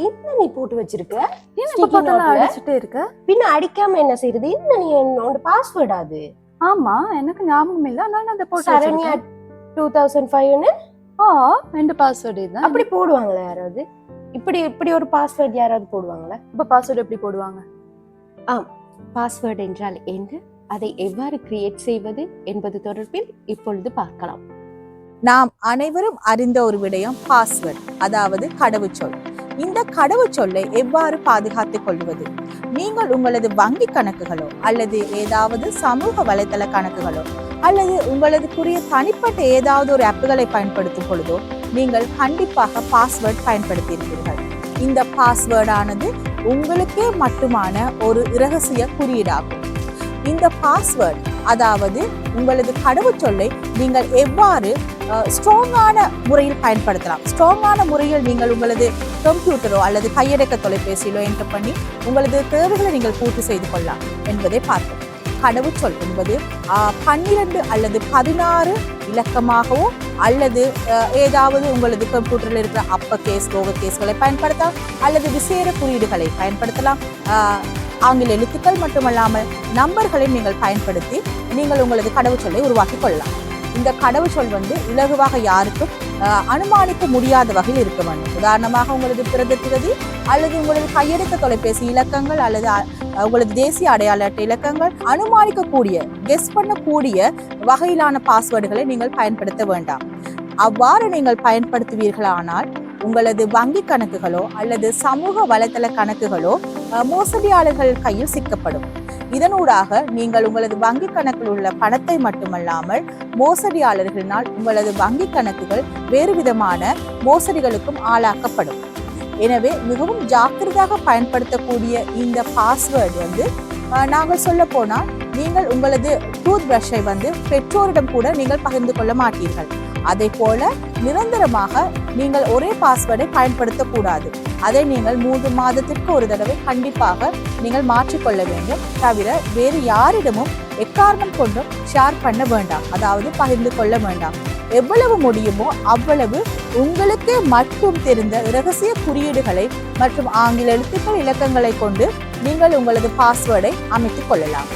என்ன நீ போட்டு வச்சிருக்க? அடிச்சுட்டே இருக்க. பின்ன அடிக்காம என்ன செய்யறது? என்ன நீ என்னோட பாஸ்வேர்ட் அது? ஆமா, எனக்கு ஞாபகம் இல்ல. நான் அந்த போட்டு சரண்யா 2005 எந்த பாஸ்வேர்ட் இது? அப்படி போடுவாங்களா யாராவது? இப்படி ஒரு பாஸ்வேர்ட் யாராவது போடுவாங்களா? இப்ப பாஸ்வேர்ட் எப்படி போடுவாங்க? பாஸ்வேர்ட் என்றால் என்ன, அதை எவ்வாறு கிரியேட் செய்வது என்பது தொடர்பில் இப்பொழுது பார்க்கலாம். நாம் அனைவரும் அறிந்த ஒரு விடயம் பாஸ்வேர்ட், அதாவது கடவுச்சொல். இந்த கடவுச்சொல்லை எவ்வாறு பாதுகாத்துக் கொள்வது? நீங்கள் உங்களது வங்கி கணக்குகளோ அல்லது ஏதாவது சமூக வலைதள கணக்குகளோ அல்லது உங்களதுக்குரிய தனிப்பட்ட ஏதாவது ஒரு ஆப்புகளை பயன்படுத்தும் பொழுதோ நீங்கள் கண்டிப்பாக பாஸ்வேர்ட் பயன்படுத்தியிருப்பீர்கள். இந்த பாஸ்வேர்டானது உங்களுக்கே மட்டுமான ஒரு இரகசிய குறியீடாகும். இந்த பாஸ்வேர்ட், அதாவது உங்களது கடவுச்சொல்லை நீங்கள் எவ்வாறு ஸ்ட்ராங்கான முறையில் பயன்படுத்தலாம், ஸ்ட்ராங்கான முறையில் நீங்கள் உங்களது கம்ப்யூட்டரோ அல்லது கையடக்க தொலைபேசியிலோ என்டர் பண்ணி உங்களது தேவைகளை நீங்கள் பூர்த்தி செய்து கொள்ளலாம் என்பதை பார்ப்போம். கடவுச்சொல் என்பது 12 அல்லது 16 இலக்கமாகவோ அல்லது ஏதாவது உங்களது கம்ப்யூட்டரில் இருக்கிற அப்பர் கேஸ் லோவர் கேஸ்களை பயன்படுத்தலாம் அல்லது விசேட குறியீடுகளை பயன்படுத்தலாம். ஆங்கில எழுத்துக்கள் மட்டுமல்லாமல் நம்பர்களை நீங்கள் பயன்படுத்தி நீங்கள் உங்களது கடவுச்சொல்லை உருவாக்கி கொள்ளலாம். இந்த கடவுச்சொல் இலகுவாக யாருக்கும் அனுமானிக்க முடியாத வகையில் இருக்க வேண்டும். உதாரணமாக உங்களது பிறந்த தேதி அல்லது உங்களது கையெழுத்த தொலைபேசி இலக்கங்கள் அல்லது உங்களது தேசிய அடையாள அட்டை இலக்கங்கள் அனுமானிக்கக்கூடிய, கெஸ் பண்ணக்கூடிய வகையிலான பாஸ்வேர்டுகளை நீங்கள் பயன்படுத்த வேண்டாம். அவ்வாறு நீங்கள் பயன்படுத்துவீர்களானால் உங்களது வங்கி கணக்குகளோ அல்லது சமூக வலைதள கணக்குகளோ மோசடியாளர்கள் கையில் சிக்கப்படும். இதனூடாக நீங்கள் உங்களது வங்கி கணக்கில் உள்ள பணத்தை மட்டுமல்லாமல் மோசடியாளர்களினால் உங்களது வங்கி கணக்குகள் வேறு விதமான மோசடிகளுக்கும் ஆளாக்கப்படும். எனவே மிகவும் ஜாக்கிரதையாக பயன்படுத்தக்கூடிய இந்த பாஸ்வேர்டு நாங்கள் சொல்ல போனால் நீங்கள் உங்களது டூத் பிரஷை பெற்றோரிடம் கூட நீங்கள் பகிர்ந்து கொள்ள மாட்டீர்கள். அதை போல நிரந்தரமாக நீங்கள் ஒரே பாஸ்வேர்டை பயன்படுத்தக்கூடாது. அதை நீங்கள் 3 மாதத்திற்கு ஒரு தடவை கண்டிப்பாக நீங்கள் மாற்றிக்கொள்ள வேண்டும். தவிர வேறு யாரிடமும் எக்காரணம் கொண்டும் ஷேர் பண்ண வேண்டாம், அதாவது பகிர்ந்து கொள்ள வேண்டாம். எவ்வளவு முடியுமோ அவ்வளவு உங்களுக்கு மட்டும் தெரிந்த இரகசிய குறியீடுகளை மற்றும் ஆங்கில எழுத்துக்கள் இலக்கங்களை கொண்டு நீங்கள் உங்களது பாஸ்வேர்டை அமைத்துக் கொள்ளலாம்.